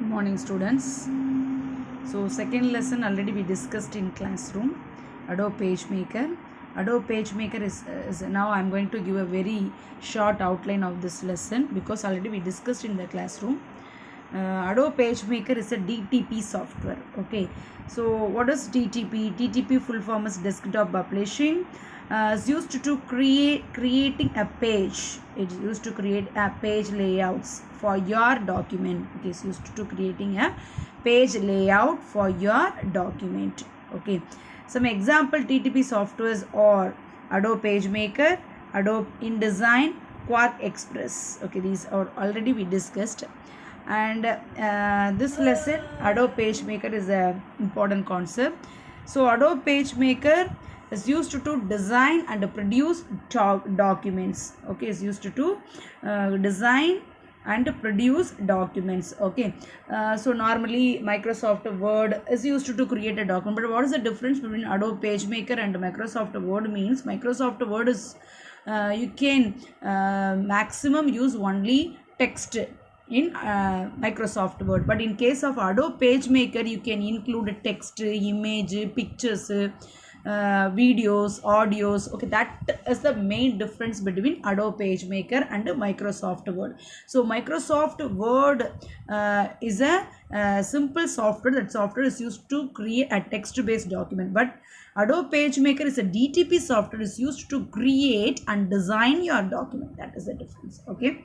Morning, students. So second lesson already we discussed in classroom, Adobe PageMaker. Adobe PageMaker is now I'm going to give a very short outline of this lesson because already we discussed in the classroom. Adobe PageMaker is a DTP software. Okay, so what is DTP? DTP full form is desktop publishing. Is used to creating a page. It is used to create a page layouts for your document. Okay, it's used to creating a page layout for your document. Okay, some example DTP softwares are Adobe PageMaker, Adobe InDesign, Quark Express. Okay, these are already we discussed. And this lesson Adobe PageMaker is a important concept. So Adobe PageMaker is used to design and produce documents. Okay, is used to design and produce documents. Okay, so normally Microsoft Word is used to create a document, but what is the difference between Adobe PageMaker and Microsoft Word? Means Microsoft Word is you can maximum use only text in Microsoft Word, but in case of Adobe PageMaker you can include text, image, pictures, videos, audios. Okay, that is the main difference between Adobe PageMaker and Microsoft Word. So Microsoft Word is a simple software. That software is used to create a text based document, but Adobe PageMaker is a DTP software, is used to create and design your document. That is the difference. Okay,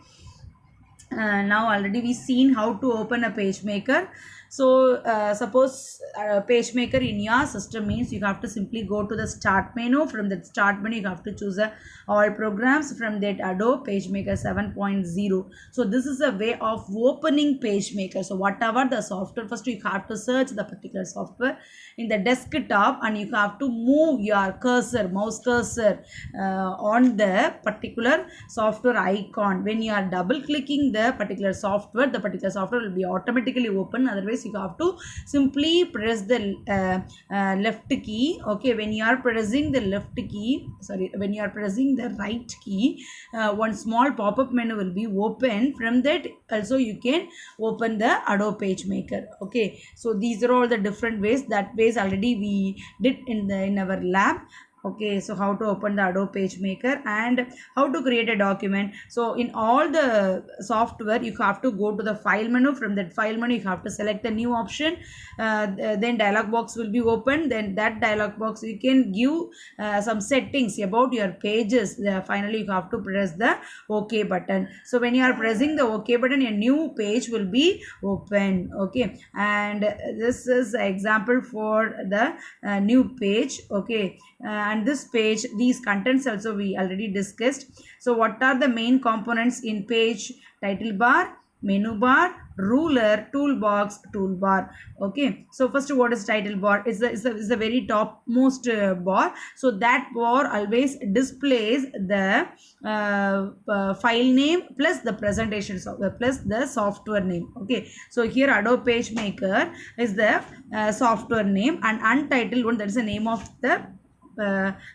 now already we seen how to open a PageMaker. So suppose PageMaker in your system means you have to simply go to the start menu. From that start menu you have to choose all programs. From that Adobe PageMaker 7.0. So this is a way of opening PageMaker. So whatever the software, first you have to search the particular software in the desktop and you have to move your cursor, mouse cursor on the particular software icon. When you are double clicking the particular software will be automatically open. Otherwise you have to simply press the left key. Okay, when you are pressing the left key, when you are pressing the right key, one small pop-up menu will be open. From that also you can open the Adobe PageMaker. Okay, so these are all the different ways. That ways already we did in our lab. Okay, so how to open the Adobe PageMaker and how to create a document. So in all the software you have to go to the file menu. From that file menu you have to select the new option, then dialog box will be open. Then that dialog box you can give some settings about your pages. Finally you have to press the OK button. So when you are pressing the OK button, a new page will be open. Okay, and this is an example for the new page. Okay, and this page, these contents also we already discussed. So what are the main components in page? Title bar, menu bar, ruler, toolbox, toolbar. Okay, so first what is title bar? Is the very topmost bar. So that bar always displays the file name plus the presentation plus the software name. Okay, so here Adobe PageMaker is the software name, and untitled one, that is the name of the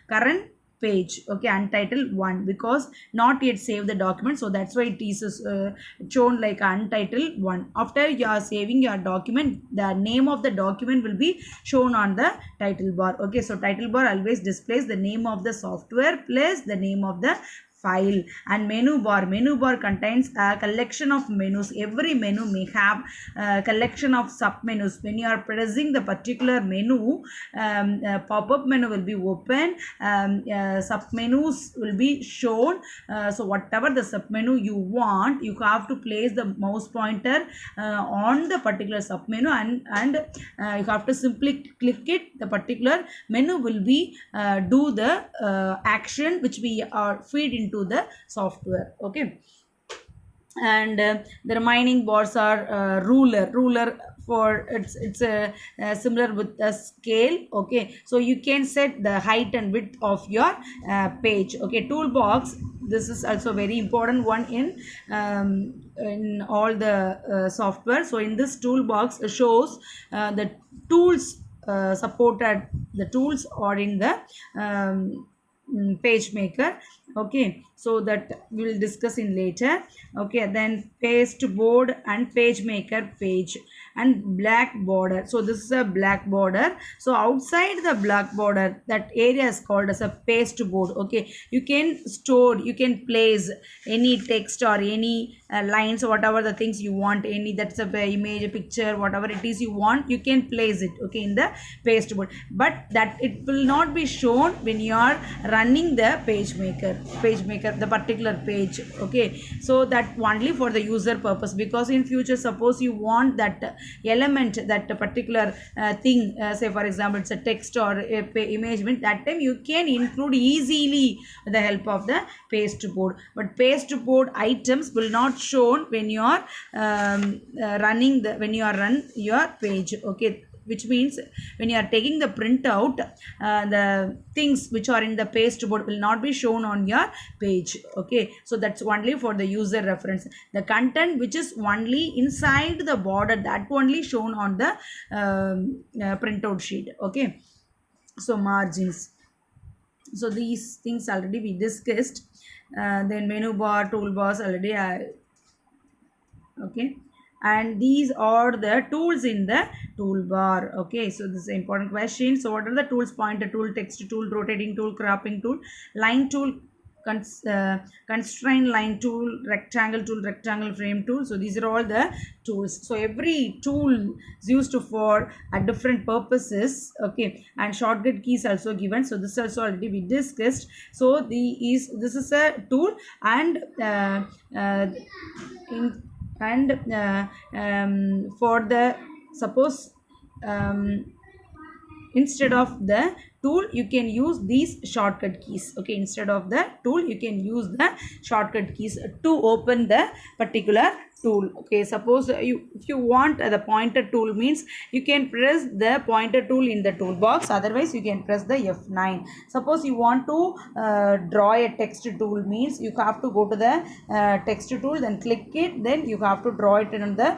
current page. Okay, untitled one, because not yet saved the document, so that's why it is shown like untitled one. After you are saving your document, the name of the document will be shown on the title bar. Okay, so title bar always displays the name of the software plus the name of the file. And menu bar contains a collection of menus. Every menu may have a collection of sub menus. When you are pressing the particular menu, pop-up menu will be open, sub menus will be shown. So whatever the sub menu you want, you have to place the mouse pointer on the particular sub menu, and you have to simply click it. The particular menu will be do the action which we are feed into the software. Okay, and the remaining bars are ruler for it's a similar with a scale. Okay, so you can set the height and width of your page. Okay, toolbox, this is also very important one in all the software. So in this toolbox shows the tools supported. The tools are in the PageMaker. Okay, so that we will discuss in later. Okay, then paste board and page maker page and black border. So this is a black border. So outside the black border, that area is called as a paste board. Okay, you can store, you can place any text or any lines, whatever the things you want, any that's a image, a picture, whatever it is you want, you can place it, okay, in the paste board. But that it will not be shown when you are running the page maker, the particular page. Okay, so that only for the user purpose, because in future suppose you want that element, that particular thing, say for example it's a text or a image, that time you can include easily with the help of the paste board. But paste board items will not shown when you are running the, when you are run your page. Okay, which means when you are taking the printout, the things which are in the paste board will not be shown on your page. Okay, so that's only for the user reference. The content which is only inside the border, that only shown on the printout sheet. Okay, so margins, so these things already we discussed. Then menu bar, toolbars already okay, and these are the tools in the toolbar. Okay, so this is an important question. So what are the tools? Pointer tool, text tool, rotating tool, cropping tool, line tool, constraint line tool, rectangle frame tool. So these are all the tools. So every tool is used for different purposes. Okay, and shortcut keys also given. So this also already we discussed. So this is a tool, and for the suppose instead of the tool you can use these shortcut keys. Okay, instead of the tool you can use the shortcut keys to open the particular tool. Okay, suppose if you want the pointer tool, means you can press the pointer tool in the toolbox, otherwise you can press the F9. Suppose you want to draw a text tool, means you have to go to the text tool, then click it, then you have to draw it on the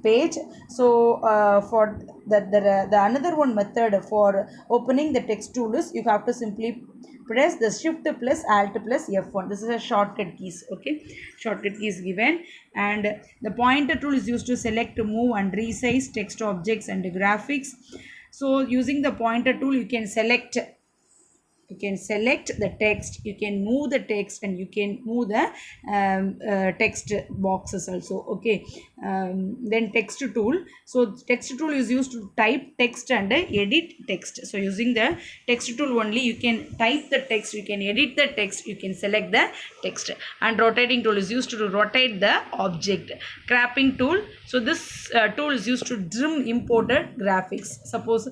page. So for the another one method for opening the text tool is you have to simply press the shift plus alt plus F1. This is a shortcut keys. Okay, shortcut keys given. And the pointer tool is used to select, move and resize text objects and graphics. So using the pointer tool you can select the text, you can move the text, and you can move the text boxes also. Okay, then text tool. So text tool is used to type text and edit text. So using the text tool only you can type the text, you can edit the text, you can select the text. And rotating tool is used to rotate the object. Cropping tool, so this tool is used to trim imported graphics. Suppose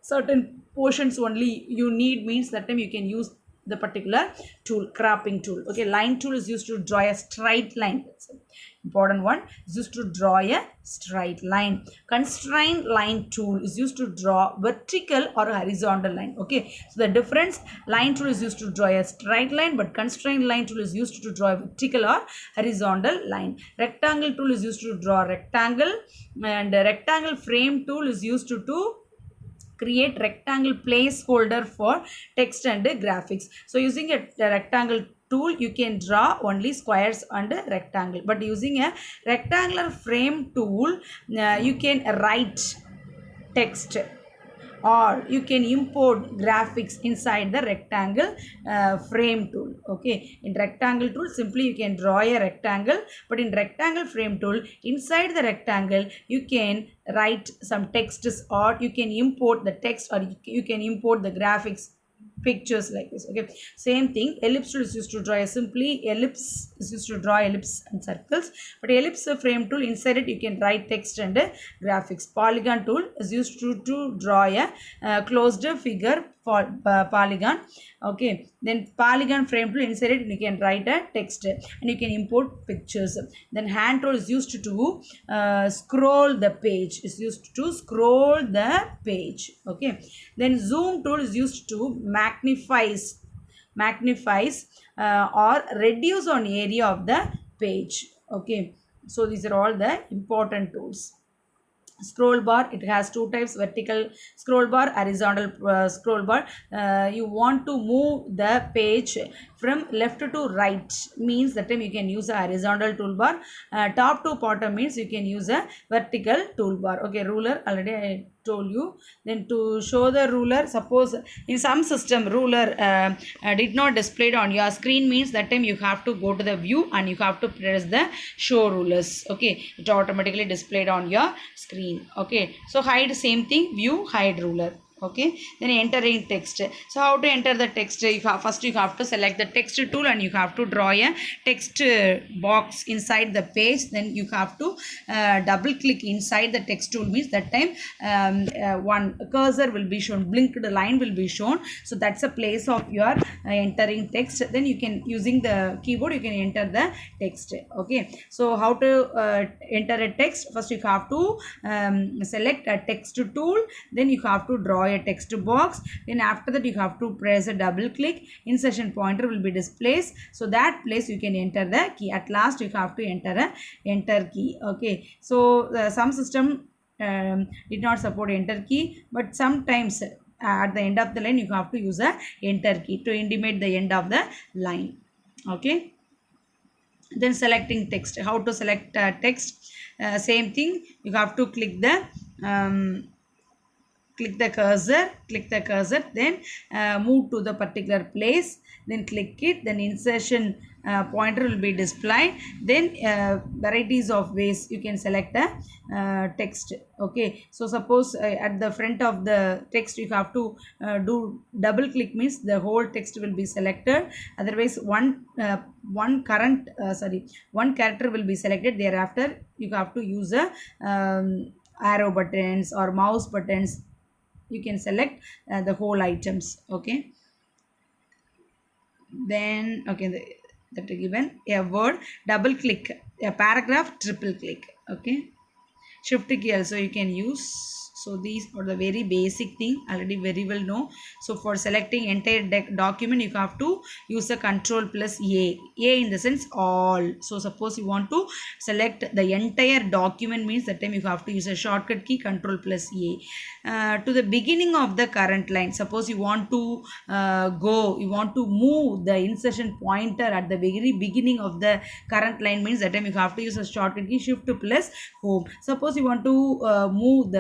certain portions only you need, means that time you can use the particular tool, cropping tool. Okay, line tool is used to draw a straight line. That's an important one, is used to draw a straight line. Constraint line tool is used to draw vertical or horizontal line. Okay, so the difference, line tool is used to draw a straight line, but constraint line tool is used to draw a vertical or horizontal line. Rectangle tool is used to draw rectangle, and rectangle frame tool is used to create rectangle placeholder for text and graphics. So using a rectangle tool you can draw only squares and rectangle, but using a rectangular frame tool you can write text, or you can import graphics inside the rectangle frame tool. Okay, in rectangle tool simply you can draw a rectangle, but in rectangle frame tool, inside the rectangle you can write some texts, or you can import the text, or you can import the graphics, pictures like this. Okay, same thing. Ellipse tool is used to draw a simply ellipse, is used to draw ellipse and circles, but ellipse frame tool, inside it you can write text and graphics. Polygon tool is used to draw a closed figure for polygon. Okay, then polygon frame tool, inside it you can write a text and you can import pictures. Then hand tool is used to scroll the page, is used to scroll the page. Okay, then zoom tool is used to magnifies or reduce on area of the page. Okay, so these are all the important tools. Scroll bar, it has two types, vertical scroll bar, horizontal scroll bar. You want to move the page From left to right means that time you can use a horizontal toolbar. Top to bottom means you can use a vertical toolbar. Okay, ruler already I told you. Then to show the ruler, suppose in some system ruler did not displayed on your screen means that time you have to go to the view and you have to press the show rulers. Okay, it automatically displayed on your screen. Okay, so hide, same thing, view, hide ruler. Okay, then entering text. So how to enter the text? First you have to select the text tool and you have to draw a text box inside the page. Then you have to double click inside the text tool means that time one cursor will be shown, blinked line will be shown. So that's a place of your entering text. Then you can, using the keyboard, you can enter the text. Okay, so how to enter a text? First you have to select a text tool, then you have to draw a text box, then after that you have to press a double click, insertion pointer will be displayed, so that place you can enter the key. At last you have to enter a enter key. Okay, so some system did not support enter key, but sometimes at the end of the line you have to use a enter key to intimate the end of the line. Okay, then selecting text. How to select text? Same thing, you have to click the cursor, then move to the particular place, then click it, then insertion pointer will be displayed. Then varieties of ways you can select a text. Okay, so suppose at the front of the text you have to do double click means the whole text will be selected. Otherwise one character will be selected. Thereafter you have to use a arrow buttons or mouse buttons. You can select the whole items. Okay, then that given a word, double click, a paragraph, triple click. Okay, shift key also you can use. So these are the very basic thing, already very well know. So for selecting entire document you have to use a control plus A in the sense all. So suppose you want to select the entire document means that time you have to use a shortcut key control plus A. To the beginning of the current line, suppose you want to you want to move the insertion pointer at the very beginning of the current line means that time you have to use a shortcut key shift plus home. Suppose you want to move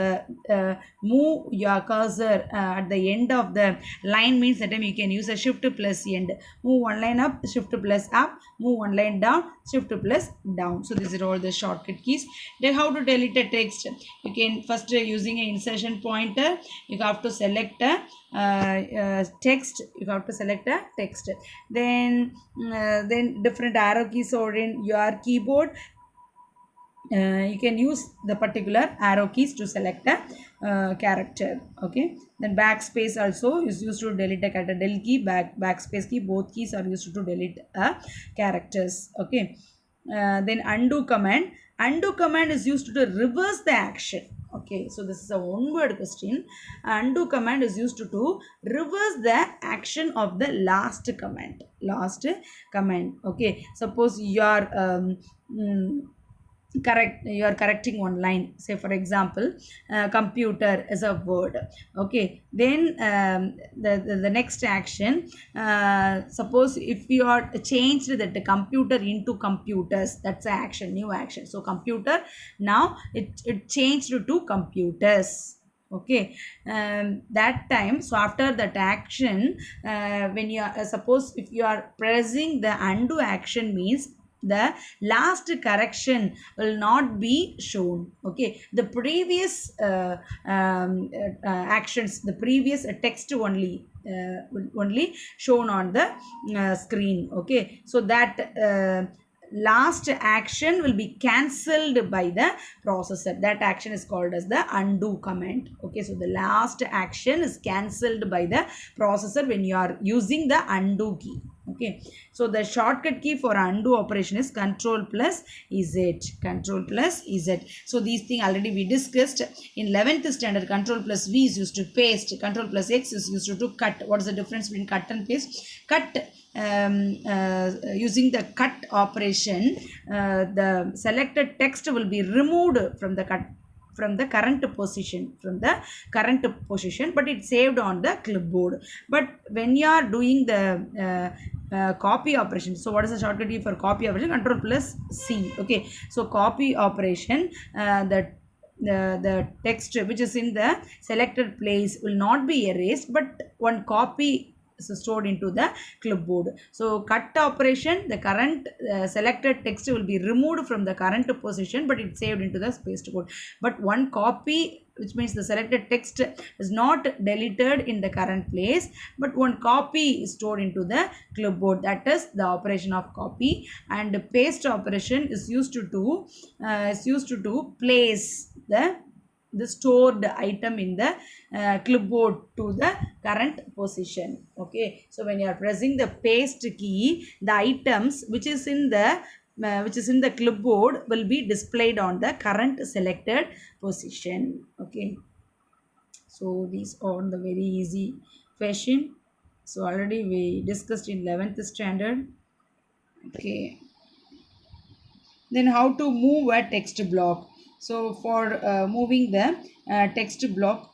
your cursor at the end of the line means that time you can use a shift plus end. Move one line up, shift plus up, move one line down, shift plus down. So these are all the shortcut keys. Then how to delete a text? You can first using an insertion pointer, you have to select a text. You have to select a text. Then different arrow keys are in your keyboard. You can use the particular arrow keys to select a character. Okay, then backspace also is used to delete a character. Del key, backspace key, both keys are used to delete characters. Okay, then undo command. Undo command is used to reverse the action. Okay, so this is a one word question. Undo command is used to reverse the action of the last command. Okay, suppose you are you are correcting one line, say for example computer is a word. Okay, then the next action, suppose if you are changed the computer into computers, that's an action, new action. So computer, now it changed to computers. Okay, that time, so after that action, when you are suppose if you are pressing the undo action means the last correction will not be shown. Okay, the previous actions, the previous text only will only shown on the screen. Okay, so that last action will be cancelled by the processor. That action is called as the undo command. Okay, so the last action is cancelled by the processor when you are using the undo key. Okay, so the shortcut key for undo operation is control plus Z. So these things already we discussed in 11th standard. Control plus V is used to paste, control plus X is used to cut. What is the difference between cut and paste? Cut, using the cut operation, the selected text will be removed from the cut from the current position, but it's saved on the clipboard. But when you are doing the copy operation, so what is the shortcut key for copy operation? Control plus C. Okay, so copy operation, the text which is in the selected place will not be erased, but one copy is stored into the clipboard. So cut operation, the current selected text will be removed from the current position, but it's saved into the spaced code. But one copy, which means the selected text is not deleted in the current place, but one copy is stored into the clipboard. That is the operation of copy. And paste operation is used to place the stored item in the clipboard to the current position. Okay, so when you are pressing the paste key, the items which is in the clipboard will be displayed on the current selected position. Okay, so these are the very easy question. So already we discussed in 11th standard. Okay, then how to move a text block. So for moving the text block,